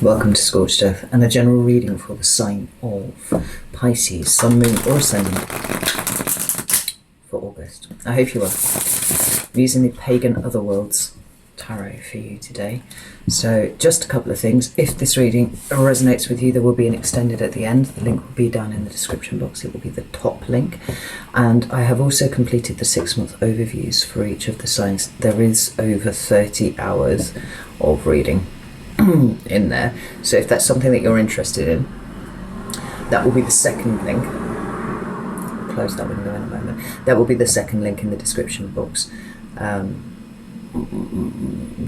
Welcome to Scorched Earth and a general reading for the sign of Pisces, Sun, Moon or Ascendant for August. I hope you are. I'm using the Pagan Otherworlds Tarot for you today. So just a couple of things. If this reading resonates with you, there will be an extended at the end. The link will be down in the description box. It will be the top link. And I have also completed the 6-month overviews for each of the signs. There is over 30 hours of reading in there, so if that's something that you're interested in, that will be the second link. I'll close that window in a moment. That will be the second link in the description box.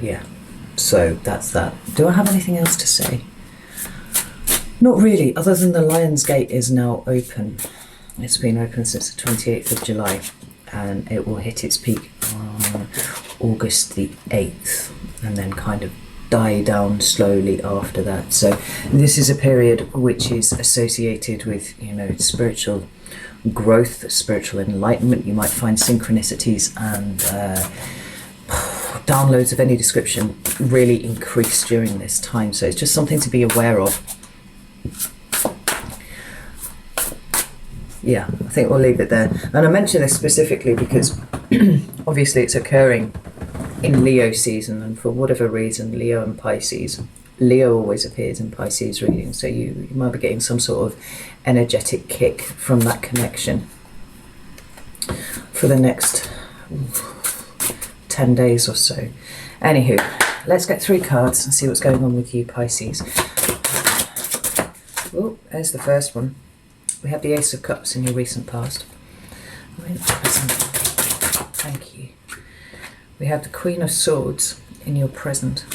Yeah, so that's that. Do I have anything else to say? Not really, other than the Lion's Gate is now open. It's been open since the 28th of July and it will hit its peak on August the 8th and then kind of die down slowly after that. So this is a period which is associated with, spiritual growth, spiritual enlightenment. You might find synchronicities and downloads of any description really increase during this time. So it's just something to be aware of. Yeah, I think we'll leave it there. And I mention this specifically because obviously it's occurring in Leo season, and for whatever reason, Leo and Pisces, Leo always appears in Pisces readings, so you might be getting some sort of energetic kick from that connection for the next 10 days or so. Anywho, let's get 3 cards and see what's going on with you, Pisces. Oh, there's the first one. We have the Ace of Cups in your recent past. Thank you. We have the Queen of Swords in your present.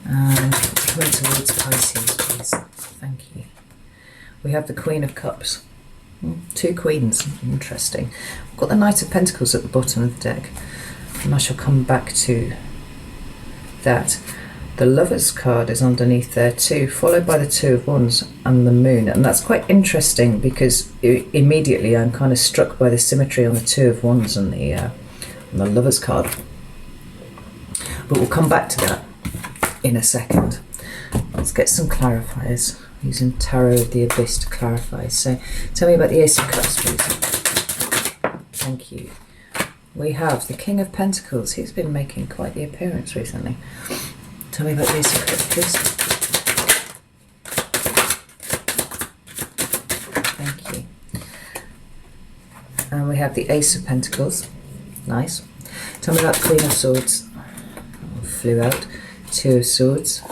And coming towards Pisces, please. Thank you. We have the Queen of Cups. 2 queens. Interesting. We've got the Knight of Pentacles at the bottom of the deck. And I shall come back to that. The Lovers card is underneath there too, followed by the 2 of Wands and the Moon. And that's quite interesting because immediately I'm kind of struck by the symmetry on the 2 of Wands and the Lovers card, but we'll come back to that in a second. Let's get some clarifiers using Tarot of the Abyss to clarify. So tell me about the Ace of Cups, please. Thank you. We have the King of Pentacles. He's been making quite the appearance recently. Tell me about the Ace of Cups, please. Thank you. And we have the Ace of Pentacles. Nice. Tell me about the Queen of Swords. Oh, flew out. 2 of Swords.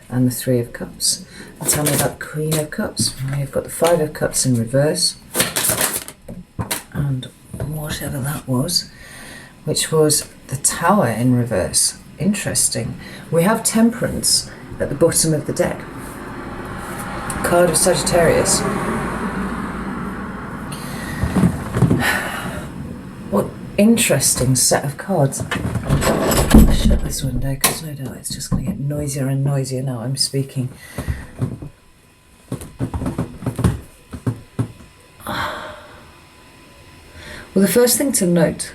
And the 3 of Cups. And tell me about the Queen of Cups. We've got the 5 of Cups in reverse. And whatever that was, which was the Tower in reverse. Interesting. We have Temperance at the bottom of the deck. Card of Sagittarius. What interesting set of cards. I'll shut this window because no doubt it's just going to get noisier and noisier now I'm speaking. Well, the first thing to note,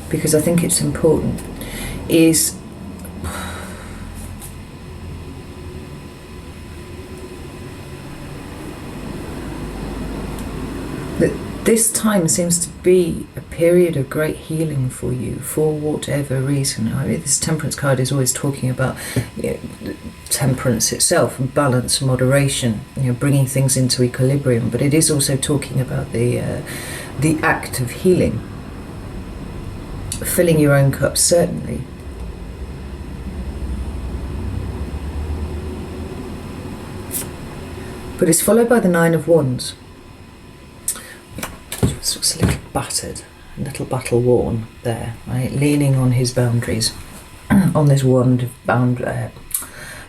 because I think it's important, is that this time seems to be a period of great healing for you, for whatever reason. I mean, this Temperance card is always talking about temperance itself, and balance, moderation, bringing things into equilibrium. But it is also talking about the act of healing, filling your own cup, certainly. But it's followed by the 9 of Wands. Looks a little battered, a little battle worn there, right? Leaning on his boundaries, on this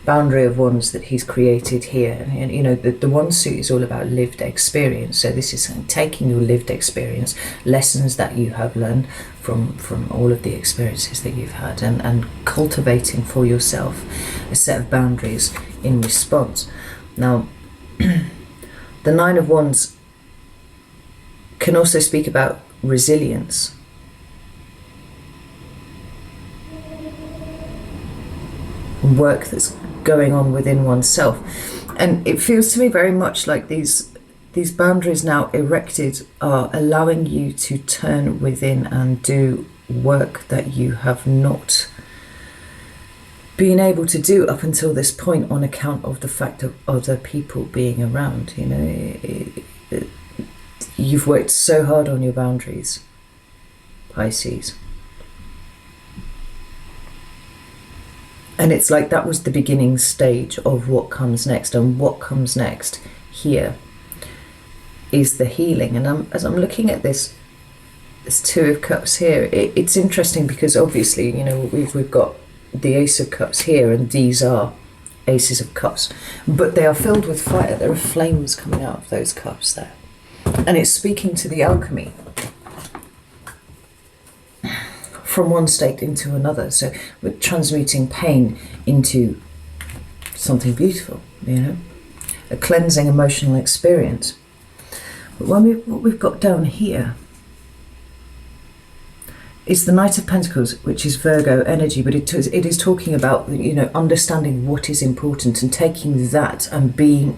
boundary of wands that he's created here. And the wand suit is all about lived experience. So this is taking your lived experience, lessons that you have learned from all of the experiences that you've had, and cultivating for yourself a set of boundaries in response. Now, the 9 of Wands can also speak about resilience, work that's going on within oneself. And it feels to me very much like these boundaries now erected are allowing you to turn within and do work that you have not been able to do up until this point on account of the fact of other people being around. You know, you've worked so hard on your boundaries, Pisces. And it's like that was the beginning stage of what comes next, and what comes next here is the healing. And as I'm looking at this Two of Cups here, it's interesting because obviously, you know, we've got the Ace of Cups here, and these are Aces of Cups, but they are filled with fire. There are flames coming out of those cups there, and it's speaking to the alchemy from one state into another. So we're transmuting pain into something beautiful, you know, a cleansing emotional experience. But what we've got down here is the Knight of Pentacles, which is Virgo energy, but it is talking about, you know, understanding what is important and taking that and being,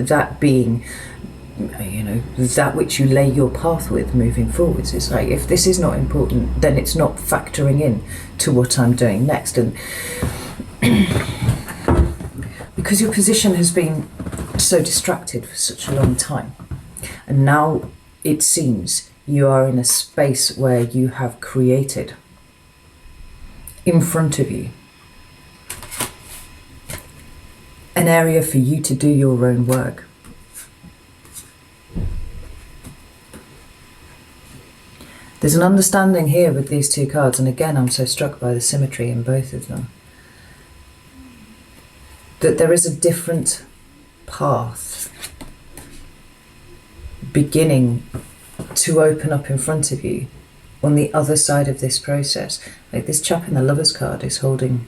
you know, that which you lay your path with moving forwards. It's like, if this is not important, then it's not factoring in to what I'm doing next. And because your position has been so distracted for such a long time, and now it seems you are in a space where you have created in front of you an area for you to do your own work. There's an understanding here with these two cards, and again I'm so struck by the symmetry in both of them, that there is a different path beginning to open up in front of you on the other side of this process. Like this chap in the Lovers card is holding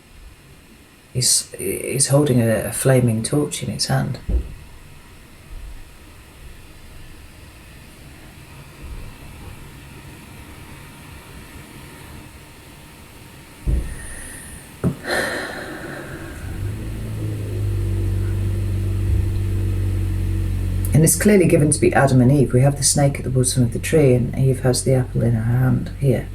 a flaming torch in his hand. And it's clearly given to be Adam and Eve. We have the snake at the bottom of the tree, and Eve has the apple in her hand here.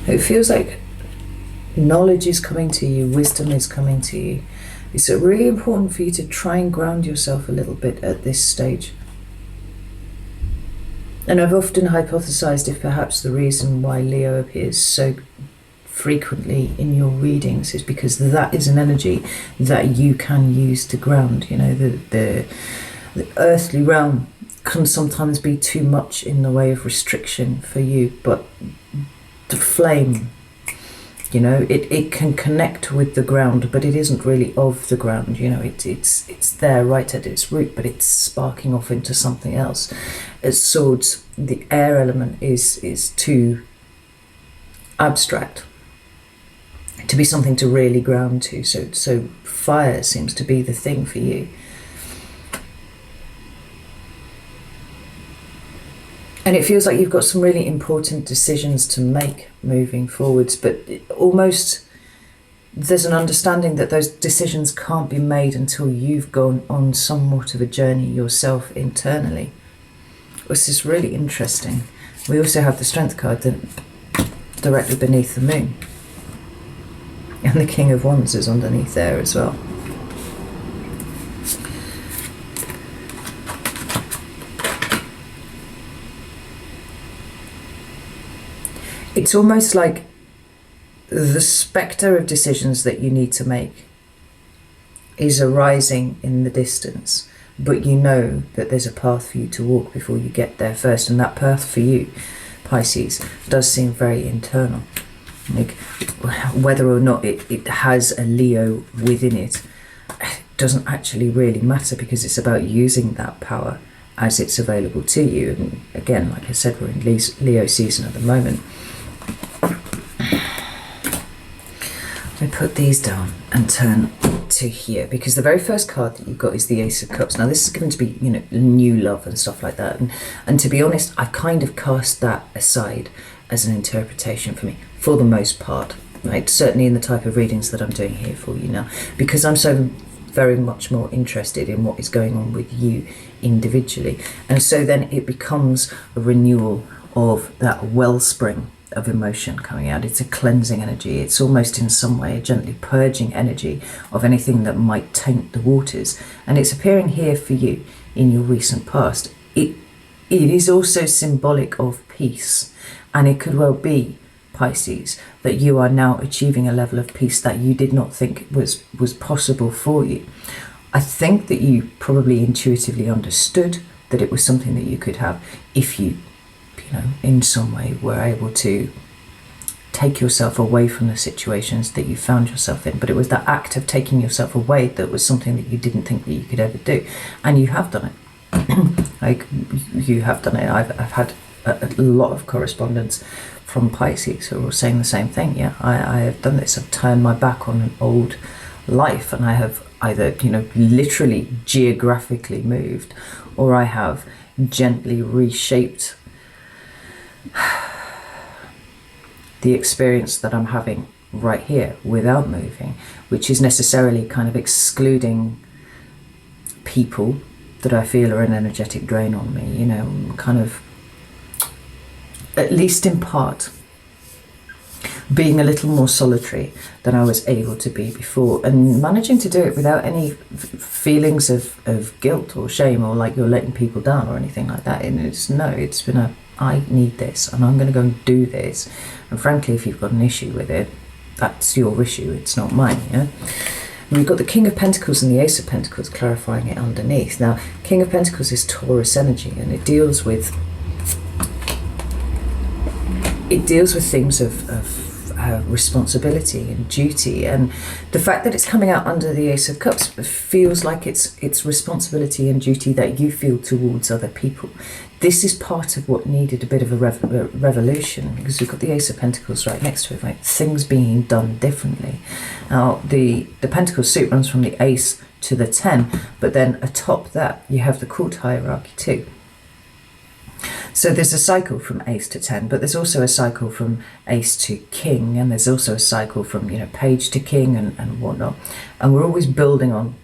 It feels like knowledge is coming to you, wisdom is coming to you. It's really important for you to try and ground yourself a little bit at this stage. And I've often hypothesized if perhaps the reason why Leo appears so frequently in your readings is because that is an energy that you can use to ground. You know, the earthly realm can sometimes be too much in the way of restriction for you, but the flame, you know, it can connect with the ground, but it isn't really of the ground. You know, it's there right at its root, but it's sparking off into something else. As swords, the air element is too abstract to be something to really ground to. So fire seems to be the thing for you. And it feels like you've got some really important decisions to make moving forwards, but almost there's an understanding that those decisions can't be made until you've gone on somewhat of a journey yourself internally. This is really interesting. We also have the Strength card directly beneath the moon. And the King of Wands is underneath there as well. It's almost like the spectre of decisions that you need to make is arising in the distance, but you know that there's a path for you to walk before you get there first, and that path for you, Pisces, does seem very internal. Like, whether or not it has a Leo within it doesn't actually really matter, because it's about using that power as it's available to you. And again, like I said, we're in Leo season at the moment. me put these down and turn to here, because the very first card that you've got is the Ace of Cups. Now this is going to be, you know, new love and stuff like that, and to be honest, I kind of cast that aside as an interpretation for me, for the most part, right? Certainly in the type of readings that I'm doing here for you now, because I'm so very much more interested in what is going on with you individually. And so then it becomes a renewal of that wellspring of emotion coming out. It's a cleansing energy. It's almost in some way a gently purging energy of anything that might taint the waters. And it's appearing here for you in your recent past. It is also symbolic of peace. And it could well be, Pisces, that you are now achieving a level of peace that you did not think was possible for you. I think that you probably intuitively understood that it was something that you could have if you know, in some way were able to take yourself away from the situations that you found yourself in. But it was that act of taking yourself away that was something that you didn't think that you could ever do. And you have done it. Like, you have done it. I've had a lot of correspondence from Pisces who are saying the same thing. Yeah, I have done this. I've turned my back on an old life, and I have either, you know, literally geographically moved, or I have gently reshaped the experience that I'm having right here without moving, which is necessarily kind of excluding people that I feel are an energetic drain on me, you know, kind of, at least in part, being a little more solitary than I was able to be before, and managing to do it without any feelings of guilt or shame, or like you're letting people down or anything like that. And it's been a, I need this and I'm going to go and do this. And frankly, if you've got an issue with it, that's your issue, it's not mine. Yeah. And we've got the King of Pentacles and the Ace of Pentacles clarifying it underneath. Now, King of Pentacles is Taurus energy, and it deals with things of responsibility and duty, and the fact that it's coming out under the Ace of Cups feels like it's responsibility and duty that you feel towards other people. This is part of what needed a bit of a revolution, because we've got the Ace of Pentacles right next to it, right? Things being done differently. Now the Pentacles suit runs from the Ace to the 10, but then atop that you have the Court hierarchy too. So there's a cycle from Ace to 10, but there's also a cycle from Ace to King, and there's also a cycle from, you know, Page to King and whatnot. And we're always building on,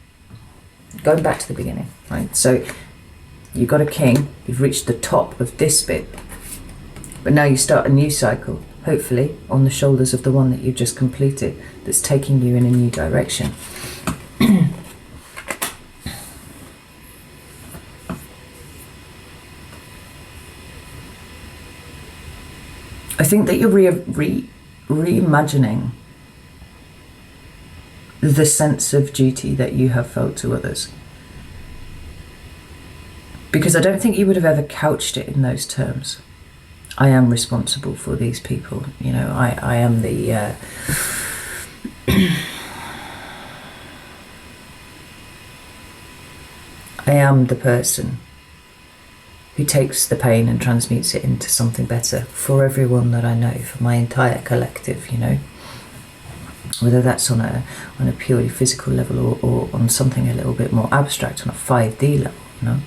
going back to the beginning, right? So you've got a King, you've reached the top of this bit, but now you start a new cycle, hopefully on the shoulders of the one that you've just completed, that's taking you in a new direction. I think that you're reimagining the sense of duty that you have felt to others. Because I don't think you would have ever couched it in those terms. I am responsible for these people. You know, I am the... I am the person who takes the pain and transmutes it into something better for everyone that I know, for my entire collective, you know. Whether that's on a purely physical level or on something a little bit more abstract, on a 5D level, you know.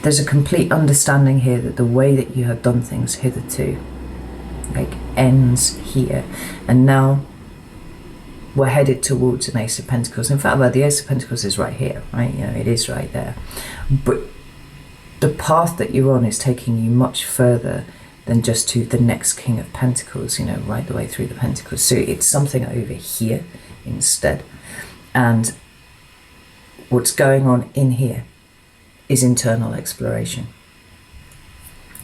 There's a complete understanding here that the way that you have done things hitherto, like, ends here. And now we're headed towards an Ace of Pentacles. In fact, well, the Ace of Pentacles is right here, right? You know, it is right there. But the path that you're on is taking you much further than just to the next King of Pentacles, you know, right the way through the Pentacles. So it's something over here instead. And what's going on in here is internal exploration.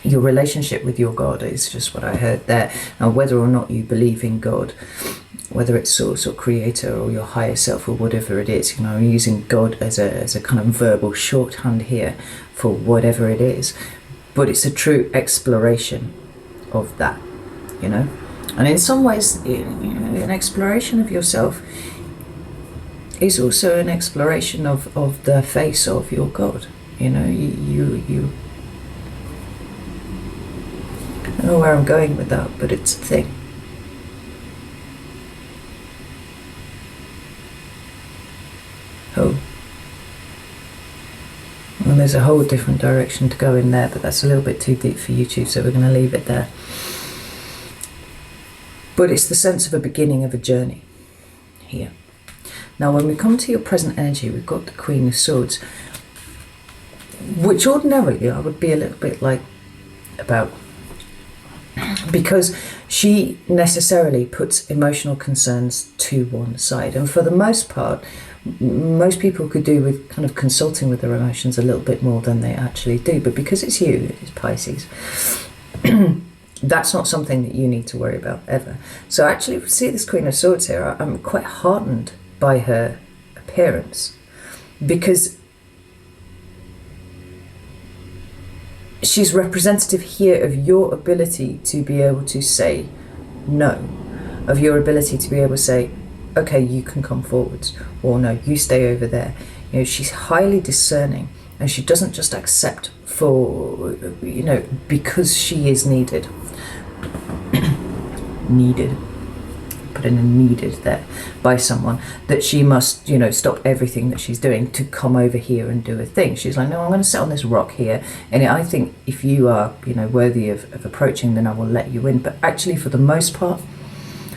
Your relationship with your God is just what I heard there. Now, whether or not you believe in God, whether it's source or creator or your higher self or whatever it is, you know, I'm using God as a kind of verbal shorthand here for whatever it is, but it's a true exploration of that, you know. And in some ways, you know, an exploration of yourself is also an exploration of the face of your God. You know, you I don't know where I'm going with that, but it's a thing. Oh. Well, there's a whole different direction to go in there, but that's a little bit too deep for YouTube, so we're going to leave it there. But it's the sense of a beginning of a journey here. Now, when we come to your present energy, we've got the Queen of Swords, which ordinarily I would be a little bit like about, because she necessarily puts emotional concerns to one side. And for the most part, most people could do with kind of consulting with their emotions a little bit more than they actually do. But because it's you, it's Pisces, that's not something that you need to worry about ever. So actually, if we see this Queen of Swords here, I'm quite heartened by her appearance, because she's representative here of your ability to be able to say no, of your ability to be able to say, okay, you can come forwards, or no, you stay over there. You know, she's highly discerning, and she doesn't just accept for, you know, because she is needed. Needed. Put in a needed there by someone, that she must, you know, stop everything that she's doing to come over here and do a thing. She's like, no, I'm going to sit on this rock here, and I think if you are, you know, worthy of approaching, then I will let you in. But actually, for the most part,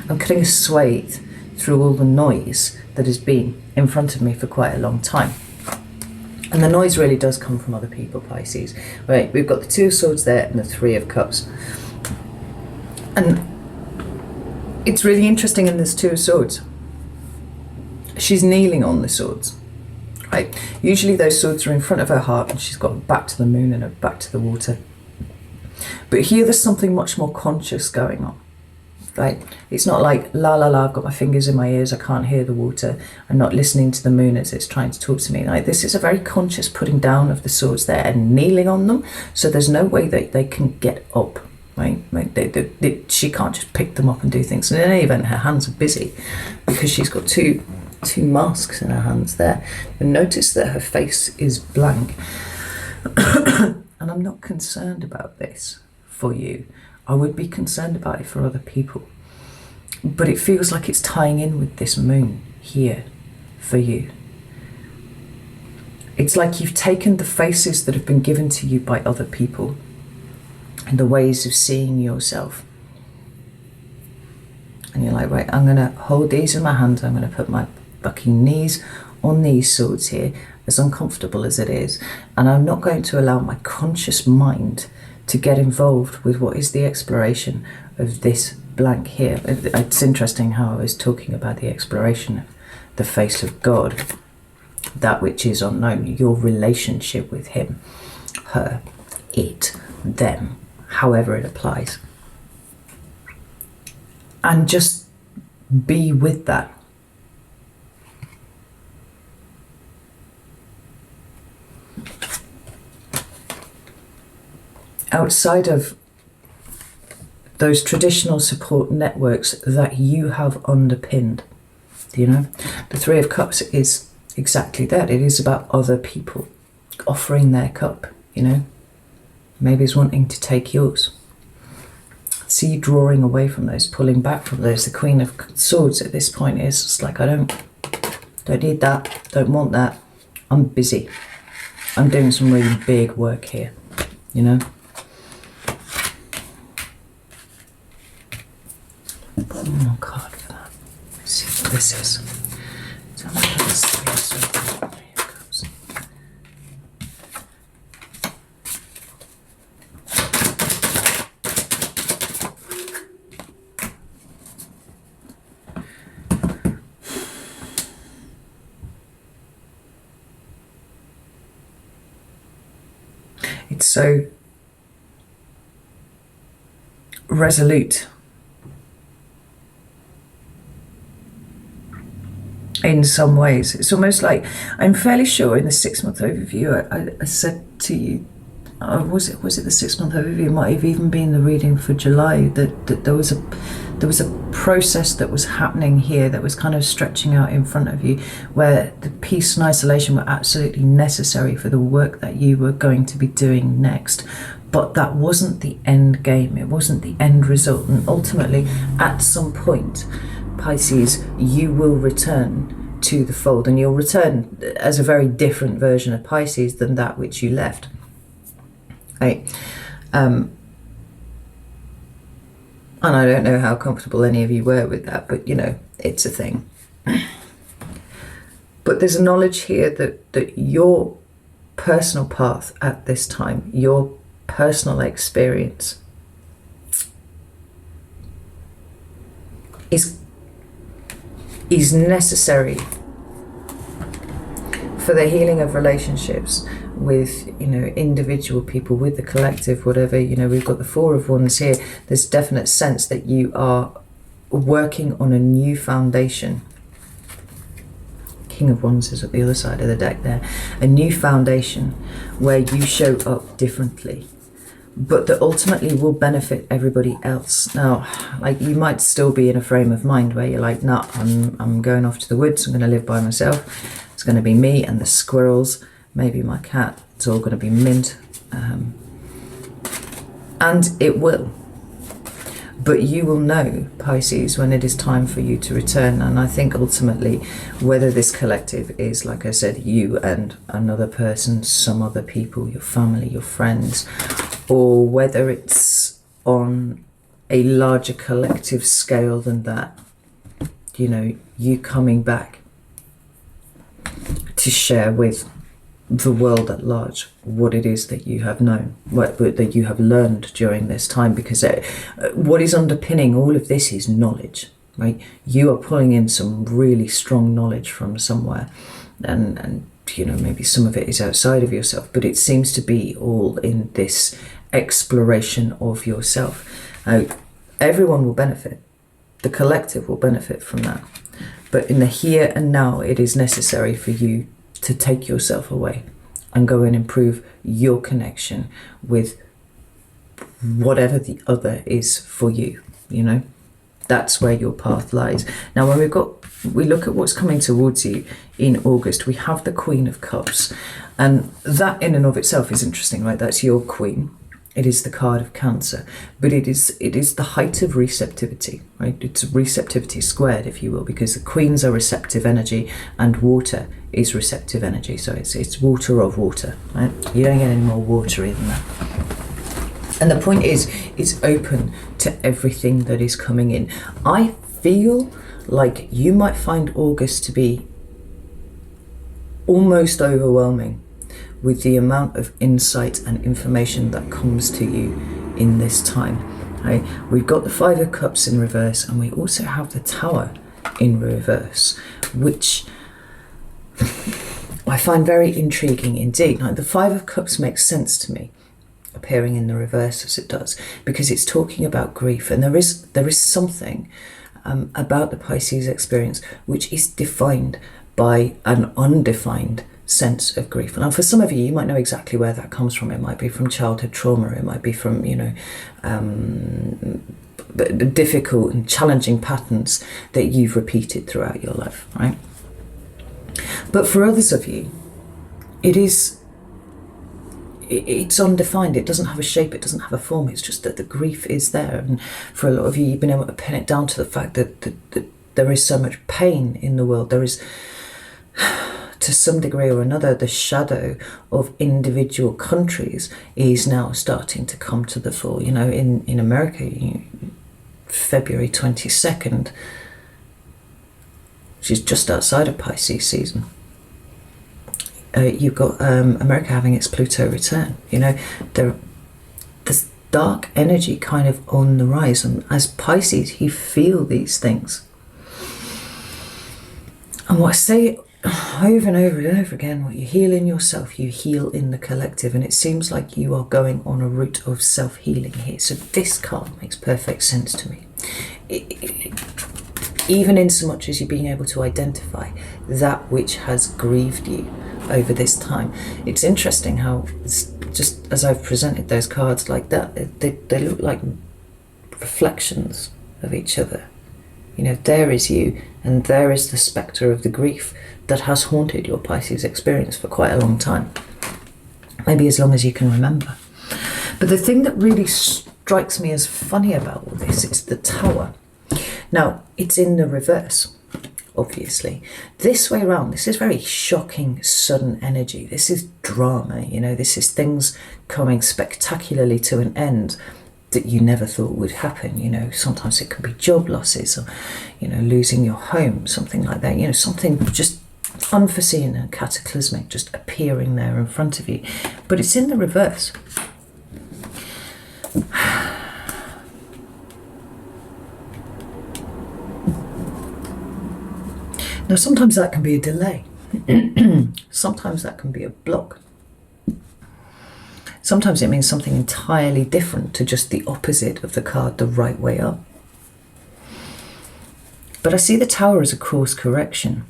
I'm cutting a swathe through all the noise that has been in front of me for quite a long time. And the noise really does come from other people, Pisces. Right, we've got the Two of Swords there and the Three of Cups. And it's really interesting in this Two of Swords. She's kneeling on the swords, right? Usually those swords are in front of her heart, and she's got her back to the moon and her back to the water. But here there's something much more conscious going on, right? It's not like, la la la, I've got my fingers in my ears, I can't hear the water, I'm not listening to the moon as it's trying to talk to me. Like, this is a very conscious putting down of the swords there and kneeling on them, so there's no way that they can get up. Right? She can't just pick them up and do things. And in any event, her hands are busy because she's got two masks in her hands there. And notice that her face is blank. And I'm not concerned about this for you. I would be concerned about it for other people. But it feels like it's tying in with this moon here for you. It's like you've taken the faces that have been given to you by other people and the ways of seeing yourself, and you're like, right, I'm going to hold these in my hands, I'm going to put my fucking knees on these swords here, as uncomfortable as it is, and I'm not going to allow my conscious mind to get involved with what is the exploration of this blank here. It's interesting how I was talking about the exploration of the face of God, that which is unknown, your relationship with him, her, it, them, however it applies, and just be with that. Outside of those traditional support networks that you have underpinned, you know, the Three of Cups is exactly that. It is about other people offering their cup, you know. Maybe it's wanting to take yours. See you drawing away from those, pulling back from those. The Queen of Swords at this point is just like, I don't need that, don't want that. I'm busy. I'm doing some really big work here, you know. Oh God, for that. Let's see what this is. So I'm gonna put this Three of Swords. Here it comes. It's so resolute in some ways. It's almost like, I'm fairly sure in the 6-month overview I said to you, was it the 6-month overview, it might have even been the reading for July, that there was a process that was happening here that was kind of stretching out in front of you, where the peace and isolation were absolutely necessary for the work that you were going to be doing next. But that wasn't the end game, it wasn't the end result, and ultimately at some point, Pisces, you will return to the fold, and you'll return as a very different version of Pisces than that which you left. Right? And I don't know how comfortable any of you were with that, but you know, it's a thing. But there's a knowledge here that your personal path at this time, your personal experience is necessary for the healing of relationships with, you know, individual people, with the collective, whatever. You know, we've got the Four of Wands here. There's definite sense that you are working on a new foundation. King of Wands is at the other side of the deck there. A new foundation where you show up differently, but that ultimately will benefit everybody else. Now, like, you might still be in a frame of mind where you're like, nah, I'm going off to the woods, I'm going to live by myself. It's going to be me and the squirrels, maybe my cat. It's all going to be mint. And it will. But you will know, Pisces, when it is time for you to return. And I think ultimately, whether this collective is, like I said, you and another person, some other people, your family, your friends, or whether it's on a larger collective scale than that, you know, you coming back to share with the world at large what it is that you have known, that you have learned during this time, because what is underpinning all of this is knowledge, right? You are pulling in some really strong knowledge from somewhere, and you know, maybe some of it is outside of yourself, but it seems to be all in this exploration of yourself. Everyone will benefit, the collective will benefit from that, but in the here and now, it is necessary for you to take yourself away and go and improve your connection with whatever the other is for you. You know, that's where your path lies. Now, when we look at what's coming towards you in August, we have the Queen of Cups, and that in and of itself is interesting, right? That's your queen. It is the card of Cancer, but it is the height of receptivity, right? It's receptivity squared, if you will, because the queens are receptive energy and water is receptive energy. So it's water of water, right? You don't get any more watery than that. And the point is, it's open to everything that is coming in. I feel like you might find August to be almost overwhelming with the amount of insight and information that comes to you in this time. Right? We've got the Five of Cups in reverse, and we also have the Tower in reverse, which I find very intriguing indeed. Like, the Five of Cups makes sense to me, appearing in the reverse as it does, because it's talking about grief, and there is something about the Pisces experience which is defined by an undefined sense of grief. Now, for some of you, you might know exactly where that comes from. It might be from childhood trauma. It might be from, you know, the difficult and challenging patterns that you've repeated throughout your life, right? But for others of you, it's undefined. It doesn't have a shape. It doesn't have a form. It's just that the grief is there. And for a lot of you, you've been able to pin it down to the fact that there is so much pain in the world. There is, to some degree or another, the shadow of individual countries is now starting to come to the fore. You know, in America, February 22nd, which is just outside of Pisces season, you've got America having its Pluto return. You know, there's dark energy kind of on the rise, and as Pisces, you feel these things. And what I say over and over and over again, what you heal in yourself, you heal in the collective, and it seems like you are going on a route of self-healing here. So this card makes perfect sense to me. Even in so much as you being able to identify that which has grieved you over this time. It's interesting how, just as I've presented those cards like that, they look like reflections of each other. You know, there is you, and there is the spectre of the grief that has haunted your Pisces experience for quite a long time. Maybe as long as you can remember. But the thing that really strikes me as funny about all this is the Tower. Now, it's in the reverse, obviously. This way around, this is very shocking, sudden energy. This is drama, you know, this is things coming spectacularly to an end that you never thought would happen. You know, sometimes it can be job losses or, you know, losing your home, something like that, you know, something just unforeseen and cataclysmic just appearing there in front of you. But it's in the reverse. Now, sometimes that can be a delay. Sometimes that can be a block. Sometimes it means something entirely different to just the opposite of the card the right way up. But I see the Tower as a course correction.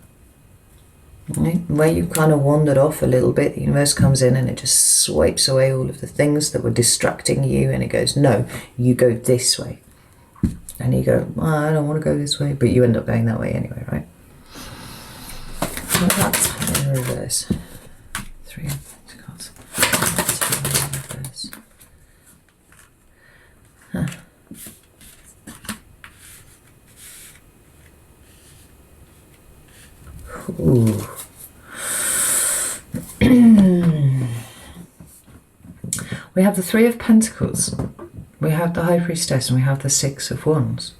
Right? Where you kind of wandered off a little bit, the universe comes in and it just swipes away all of the things that were distracting you, and it goes, no, you go this way. And you go, oh, I don't want to go this way, but you end up going that way anyway, right? What about Tower in reverse? 3 of cards. Tower in reverse. Huh. Ooh. We have the 3 of Pentacles, we have the High Priestess, and we have the 6 of Wands.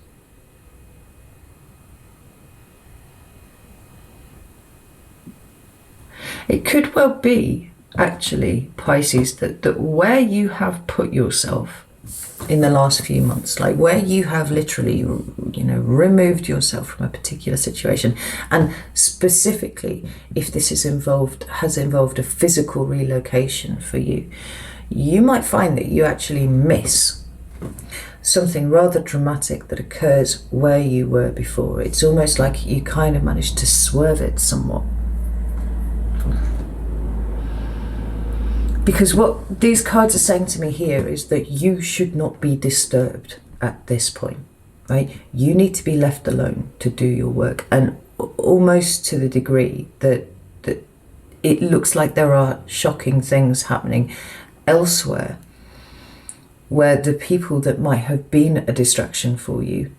It could well be, actually, Pisces, that where you have put yourself in the last few months, like where you have literally, you know, removed yourself from a particular situation, and specifically if this has involved a physical relocation for you, you might find that you actually miss something rather dramatic that occurs where you were before. It's almost like you kind of managed to swerve it somewhat. Because what these cards are saying to me here is that you should not be disturbed at this point, right? You need to be left alone to do your work, and almost to the degree that it looks like there are shocking things happening elsewhere, where the people that might have been a distraction for you,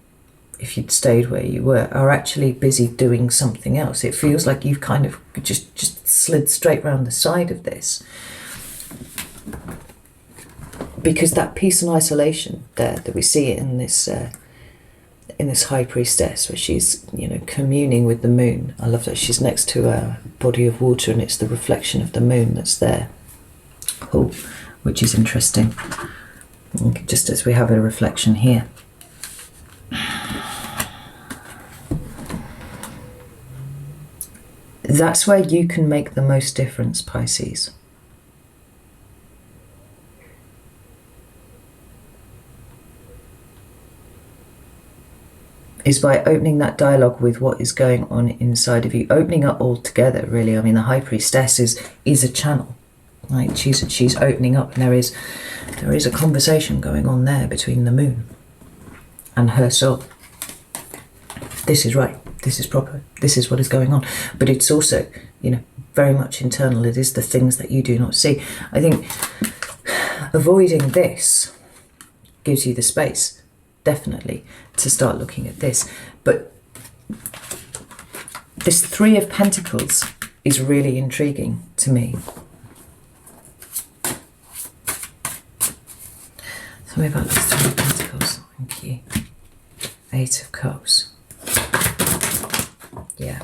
if you'd stayed where you were, are actually busy doing something else. It feels like you've kind of just slid straight round the side of this. Because that peace and isolation there that we see in this High Priestess, where she's, you know, communing with the moon. I love that she's next to a body of water, and it's the reflection of the moon that's there. Oh, which is interesting. Just as we have a reflection here. That's where you can make the most difference, Pisces. Is by opening that dialogue with what is going on inside of you, opening up altogether, really. I mean, the High Priestess is a channel, right? She's opening up, and there is a conversation going on there between the moon and her soul. This is right. This is proper. This is what is going on. But it's also, you know, very much internal. It is the things that you do not see. I think avoiding this gives you the space, definitely, to start looking at this. But this 3 of Pentacles is really intriguing to me. Tell me about this 3 of Pentacles. Thank you. 8 of Cups. Yeah.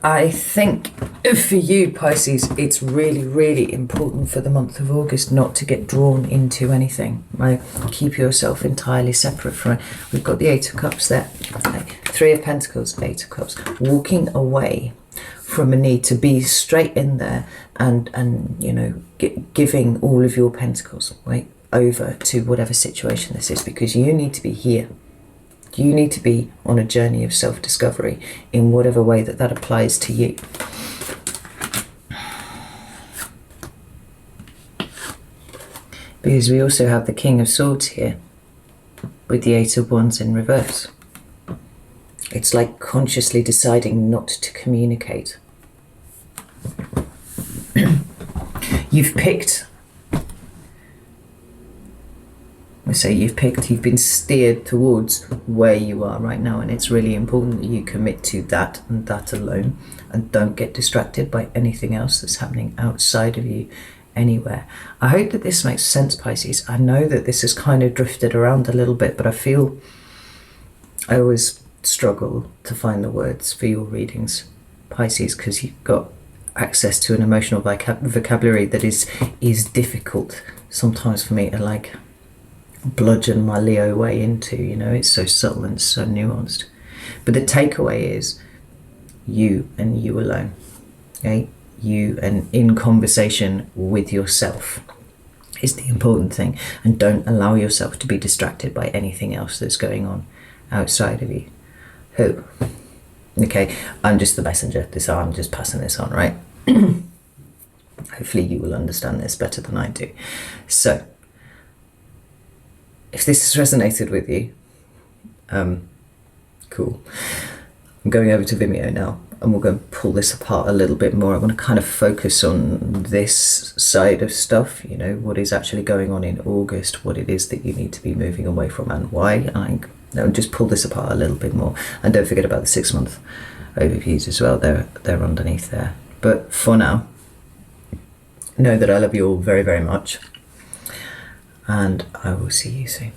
I think for you, Pisces, it's really, really important for the month of August not to get drawn into anything. Right? Keep yourself entirely separate from it. We've got the 8 of Cups there. 3 of Pentacles, 8 of Cups. Walking away from a need to be straight in there and you know, giving all of your pentacles, right, over to whatever situation this is, because you need to be here. You need to be on a journey of self-discovery in whatever way that applies to you. Because we also have the King of Swords here with the 8 of Wands in reverse. It's like consciously deciding not to communicate. You've picked So you've been steered towards where you are right now, and it's really important that you commit to that and that alone, and don't get distracted by anything else that's happening outside of you anywhere. I hope that this makes sense, Pisces. I know that this has kind of drifted around a little bit, but I always struggle to find the words for your readings, Pisces, because you've got access to an emotional vocabulary that is difficult sometimes for me to like bludgeon my Leo way into, you know. It's so subtle and so nuanced. But the takeaway is you and you alone, okay? You and in conversation with yourself is the important thing, and don't allow yourself to be distracted by anything else that's going on outside of you. Who? Okay, I'm just the messenger. I'm just passing this on, right? Hopefully you will understand this better than I do. So if this has resonated with you, cool. I'm going over to Vimeo now, and we're going to pull this apart a little bit more. I want to kind of focus on this side of stuff, you know, what is actually going on in August, what it is that you need to be moving away from, and why. I'll just pull this apart a little bit more. And don't forget about the 6-month overviews as well. They're underneath there. But for now, know that I love you all very, very much, and I will see you soon.